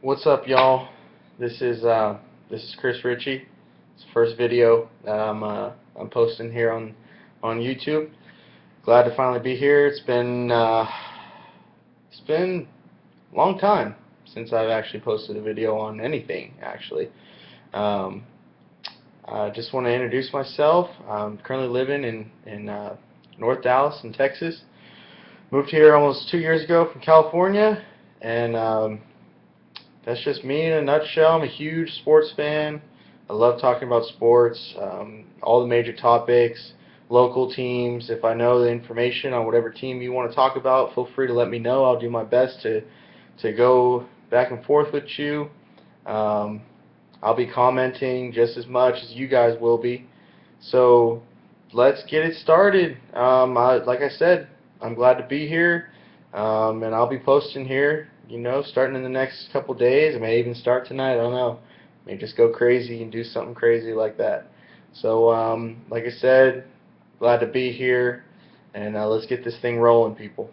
What's up, y'all? This is Chris Ritchie. It's the first video that I'm posting here on YouTube. Glad to finally be here. It's been a long time since I've actually posted a video on anything. Actually, um, I just want to introduce myself. I'm currently living in North Dallas in Texas. Moved here almost 2 years ago from California, and that's just me in a nutshell. I'm a huge sports fan. I love talking about sports, all the major topics, local teams. If I know the information on whatever team you want to talk about, feel free to let me know. I'll do my best to go back and forth with you. Um, I'll be commenting just as much as you guys will be. So let's get it started. Like I said, I'm glad to be here, and I'll be posting here, starting in the next couple days. I may even start tonight. I don't know. May just go crazy and do something crazy like that. So, like I said, glad to be here, and let's get this thing rolling, people.